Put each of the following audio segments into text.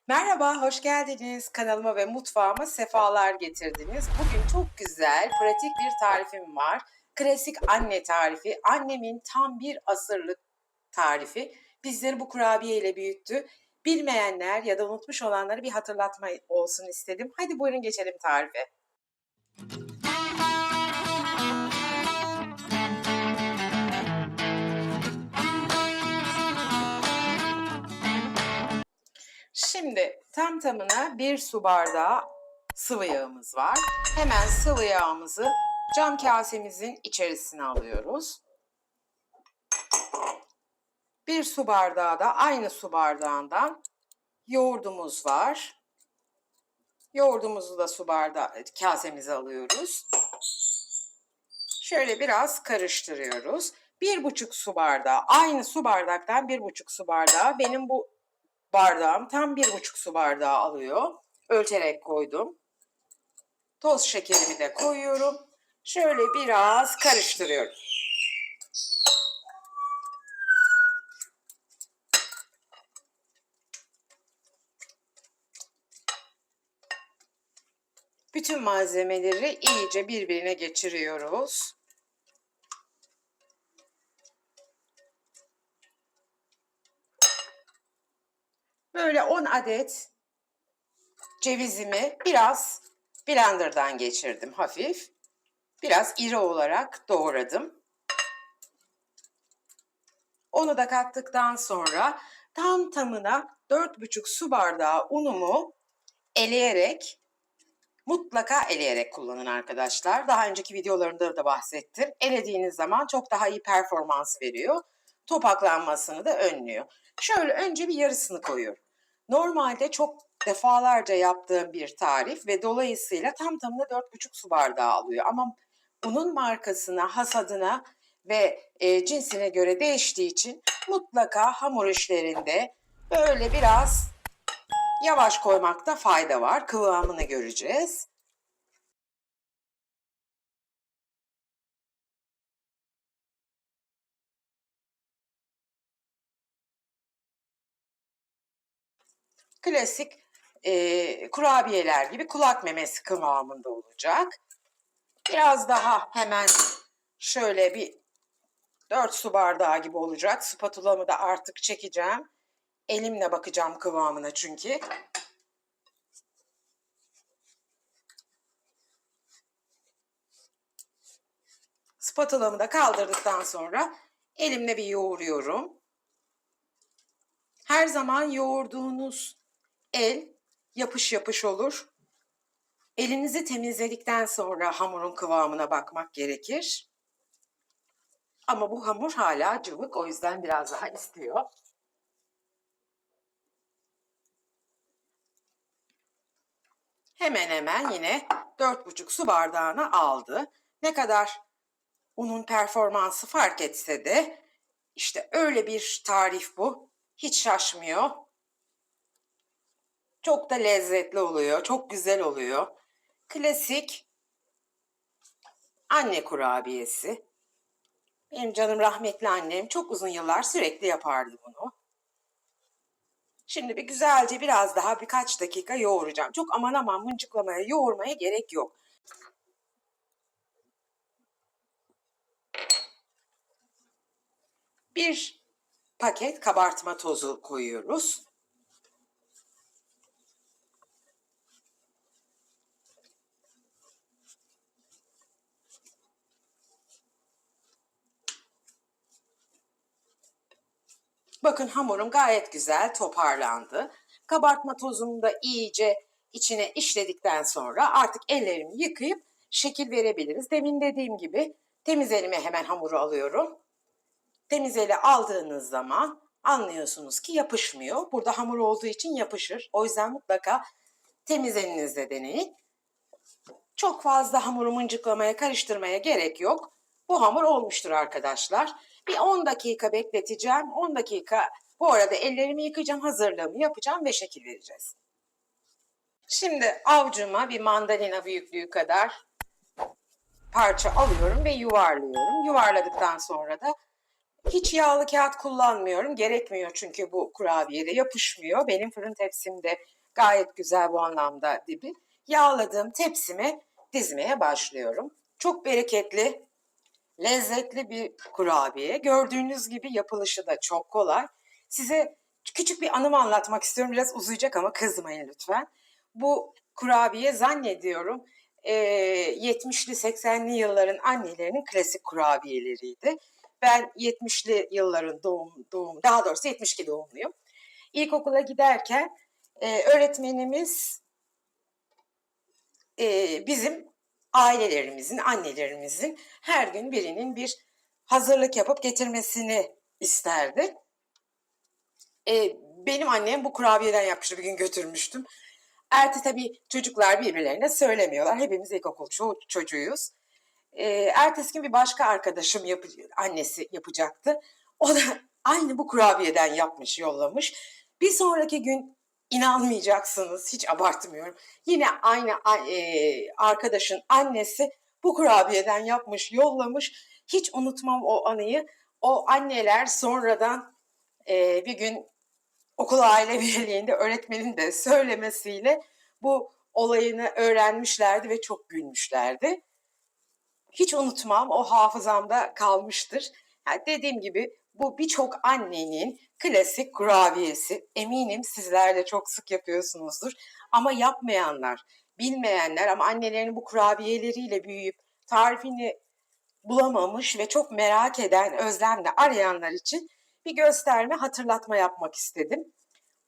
Merhaba, hoş geldiniz. Kanalıma ve mutfağıma sefalar getirdiniz. Bugün çok güzel, pratik bir tarifim var. Klasik anne tarifi. Annemin tam bir asırlık tarifi. Bizleri bu kurabiye ile büyüttü. Bilmeyenler ya da unutmuş olanlara bir hatırlatma olsun istedim. Hadi buyurun geçelim tarife. Şimdi tam tamına 1 su bardağı sıvı yağımız var. Hemen sıvı yağımızı cam kasemizin içerisine alıyoruz. 1 su bardağı da aynı su bardağından yoğurdumuz var. Yoğurdumuzu da su bardağı kasemize alıyoruz. Şöyle biraz karıştırıyoruz. 1,5 su bardağı, aynı su bardaktan 1,5 su bardağı. Benim bu bardağım tam 1,5 su bardağı alıyor. Ölçerek koydum. Toz şekerimi de koyuyorum. Şöyle biraz karıştırıyorum. Bütün malzemeleri iyice birbirine geçiriyoruz. Böyle 10 adet cevizimi biraz blenderdan geçirdim hafif. Biraz iri olarak doğradım. Onu da kattıktan sonra tam tamına 4,5 su bardağı unumu eleyerek, mutlaka eleyerek kullanın arkadaşlar. Daha önceki videolarımda da bahsettim. Elediğiniz zaman çok daha iyi performans veriyor. Topaklanmasını da önlüyor. Şöyle önce bir yarısını koyuyorum. Normalde çok defalarca yaptığım bir tarif ve dolayısıyla tam tamına 4,5 su bardağı alıyor. Ama unun markasına, hasadına ve cinsine göre değiştiği için mutlaka hamur işlerinde böyle biraz yavaş koymakta fayda var. Kıvamını göreceğiz. Klasik kurabiyeler gibi kulak memesi kıvamında olacak. Biraz daha hemen şöyle bir 4 su bardağı gibi olacak. Spatulamı da artık çekeceğim. Elimle bakacağım kıvamına çünkü. Spatulamı da kaldırdıktan sonra elimle bir yoğuruyorum. Her zaman yoğurduğunuz el yapış yapış olur. Elinizi temizledikten sonra hamurun kıvamına bakmak gerekir. Ama bu hamur hala cıvık, o yüzden biraz daha istiyor. Hemen hemen yine 4,5 su bardağına aldı. Ne kadar unun performansı fark etse de işte öyle bir tarif bu. Hiç şaşmıyor. Çok da lezzetli oluyor, çok güzel oluyor. Klasik anne kurabiyesi. Benim canım rahmetli annem çok uzun yıllar sürekli yapardı bunu. Şimdi bir güzelce biraz daha birkaç dakika yoğuracağım. Çok aman aman mıncıklamaya, yoğurmaya gerek yok. Bir paket kabartma tozu koyuyoruz. Bakın hamurum gayet güzel toparlandı. Kabartma tozumu da iyice içine işledikten sonra artık ellerimi yıkayıp şekil verebiliriz. Demin dediğim gibi temiz elime hemen hamuru alıyorum. Temiz ele aldığınız zaman anlıyorsunuz ki yapışmıyor. Burada hamur olduğu için yapışır. O yüzden mutlaka temiz elinizle deneyin. Çok fazla hamuru mıncıklamaya, karıştırmaya gerek yok. Bu hamur olmuştur arkadaşlar. Bir 10 dakika bekleteceğim. 10 dakika bu arada ellerimi yıkayacağım, hazırlığımı yapacağım ve şekil vereceğiz. Şimdi avucuma bir mandalina büyüklüğü kadar parça alıyorum ve yuvarlıyorum. Yuvarladıktan sonra da Hiç yağlı kağıt kullanmıyorum. Gerekmiyor çünkü bu kurabiyede yapışmıyor. Benim fırın tepsim de gayet güzel bu anlamda dibi. Yağladığım tepsime dizmeye başlıyorum. Çok bereketli, lezzetli bir kurabiye. Gördüğünüz gibi yapılışı da çok kolay. Size küçük bir anımı anlatmak istiyorum. Biraz uzayacak ama kızmayın lütfen. Bu kurabiye zannediyorum 70'li 80'li yılların annelerinin klasik kurabiyeleriydi. Ben 70'li yılların daha doğrusu 72 doğumluyum. İlkokula giderken öğretmenimiz bizim ailelerimizin, annelerimizin her gün birinin bir hazırlık yapıp getirmesini isterdi. Benim annem bu kurabiyeden yapmıştı, bir gün götürmüştüm. Tabii çocuklar birbirlerine söylemiyorlar. Hepimiz ilkokul çocuğuyuz. Ertesi gün bir başka arkadaşım annesi yapacaktı. O da aynı bu kurabiyeden yapmış, yollamış. Bir sonraki gün inanmayacaksınız, hiç abartmıyorum. Yine aynı arkadaşın annesi bu kurabiyeden yapmış, yollamış. Hiç unutmam o anıyı. O anneler sonradan bir gün okul aile birliğinde öğretmenin de söylemesiyle bu olayını öğrenmişlerdi ve çok gülmüşlerdi. Hiç unutmam, o hafızamda kalmıştır. Yani dediğim gibi bu birçok annenin klasik kurabiyesi. Eminim sizler de çok sık yapıyorsunuzdur. Ama yapmayanlar, bilmeyenler ama annelerinin bu kurabiyeleriyle büyüyüp tarifini bulamamış ve çok merak eden, özlemle arayanlar için bir gösterme, hatırlatma yapmak istedim.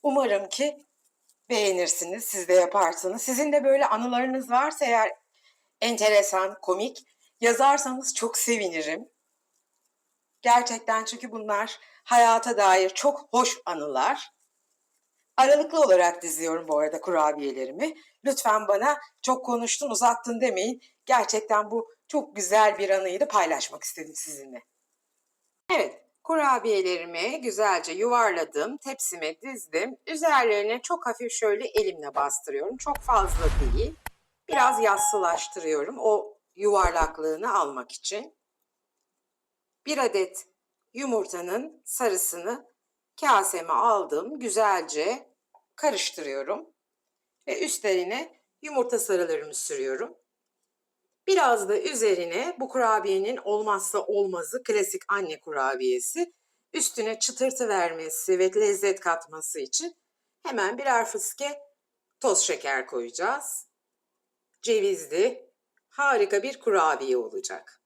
Umarım ki beğenirsiniz, siz de yaparsınız. Sizin de böyle anılarınız varsa eğer enteresan, komik yazarsanız çok sevinirim. Gerçekten çünkü bunlar hayata dair çok hoş anılar. Aralıklı olarak diziyorum bu arada kurabiyelerimi. Lütfen bana çok konuştun, uzattın demeyin. Gerçekten bu çok güzel bir anıyı paylaşmak istedim sizinle. Evet, kurabiyelerimi güzelce yuvarladım, tepsime dizdim. Üzerlerine çok hafif şöyle elimle bastırıyorum. Çok fazla değil. Biraz yassılaştırıyorum o yuvarlaklığını almak için. Bir adet yumurtanın sarısını kaseme aldım. Güzelce karıştırıyorum. Ve üstlerine yumurta sarılarımı sürüyorum. Biraz da üzerine bu kurabiyenin olmazsa olmazı klasik anne kurabiyesi. Üstüne çıtırtı vermesi ve lezzet katması için hemen birer fıske toz şeker koyacağız. Cevizli, harika bir kurabiye olacak.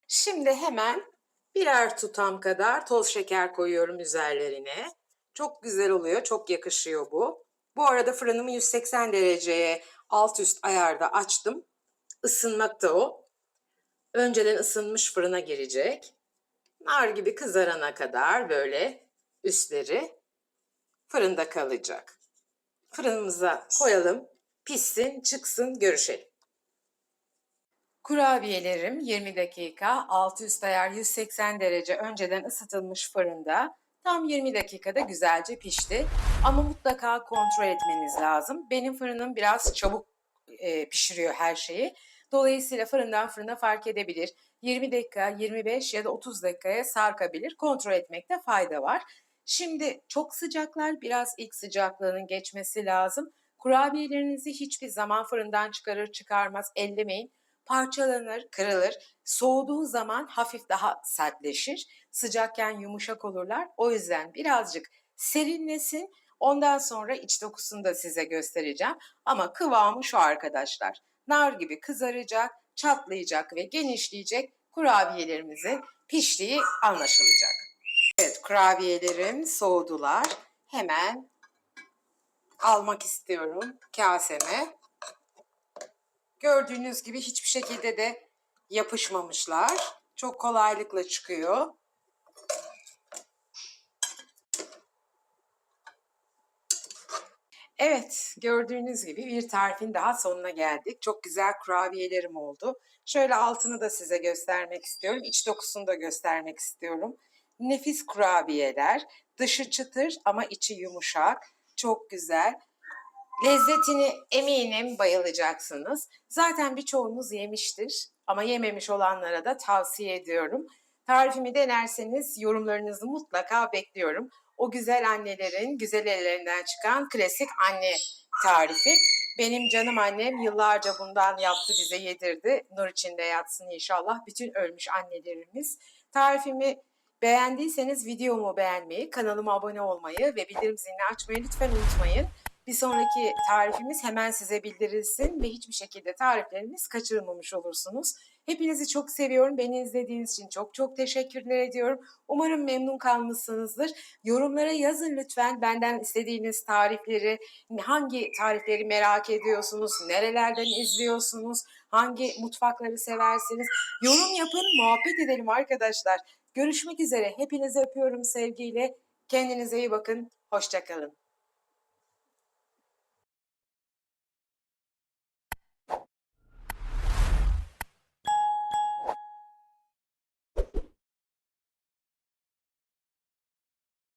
Şimdi hemen birer tutam kadar toz şeker koyuyorum üzerlerine. Çok güzel oluyor, çok yakışıyor bu. Bu arada fırınımı 180 dereceye alt üst ayarda açtım. Isınmakta o. Önceden ısınmış fırına girecek. Nar gibi kızarana kadar böyle üstleri fırında kalacak. Fırınımıza koyalım, pişsin, çıksın, görüşelim. Kurabiyelerim 20 dakika alt üst ayar 180 derece önceden ısıtılmış fırında tam 20 dakikada güzelce pişti. Ama mutlaka kontrol etmeniz lazım. Benim fırınım biraz çabuk pişiriyor her şeyi. Dolayısıyla fırından fırına fark edebilir. 20 dakika, 25 ya da 30 dakikaya sarkabilir. Kontrol etmekte fayda var. Şimdi çok sıcaklar, biraz ilk sıcaklığının geçmesi lazım. Kurabiyelerinizi hiçbir zaman fırından çıkarır çıkarmaz ellemeyin. Parçalanır, kırılır. Soğuduğu zaman hafif daha sertleşir. Sıcakken yumuşak olurlar. O yüzden birazcık serinlesin. Ondan sonra iç dokusunu da size göstereceğim. Ama kıvamı şu arkadaşlar. Nar gibi kızaracak, çatlayacak ve genişleyecek kurabiyelerimizin piştiği anlaşılacak. Evet, kurabiyelerim soğudular. Hemen almak istiyorum kaseme. Gördüğünüz gibi hiçbir şekilde de yapışmamışlar. Çok kolaylıkla çıkıyor. Evet, gördüğünüz gibi bir tarifin daha sonuna geldik. Çok güzel kurabiyelerim oldu. Şöyle altını da size göstermek istiyorum. İç dokusunu da göstermek istiyorum. Nefis kurabiyeler. Dışı çıtır ama içi yumuşak. Çok güzel. Lezzetini eminim bayılacaksınız. Zaten birçoğunuz yemiştir ama yememiş olanlara da tavsiye ediyorum. Tarifimi denerseniz yorumlarınızı mutlaka bekliyorum. O güzel annelerin güzel ellerinden çıkan klasik anne tarifi. Benim canım annem yıllarca bundan yaptı, bize yedirdi. Nur içinde yatsın inşallah bütün ölmüş annelerimiz. Tarifimi beğendiyseniz videomu beğenmeyi, kanalıma abone olmayı ve bildirim zilini açmayı lütfen unutmayın. Bir sonraki tarifimiz hemen size bildirilsin ve hiçbir şekilde tarifleriniz kaçırılmamış olursunuz. Hepinizi çok seviyorum. Beni izlediğiniz için çok çok teşekkürler ediyorum. Umarım memnun kalmışsınızdır. Yorumlara yazın lütfen benden istediğiniz tarifleri, hangi tarifleri merak ediyorsunuz, nerelerden izliyorsunuz, hangi mutfakları seversiniz. Yorum yapın, muhabbet edelim arkadaşlar. Görüşmek üzere. Hepinizi öpüyorum sevgiyle. Kendinize iyi bakın. Hoşça kalın.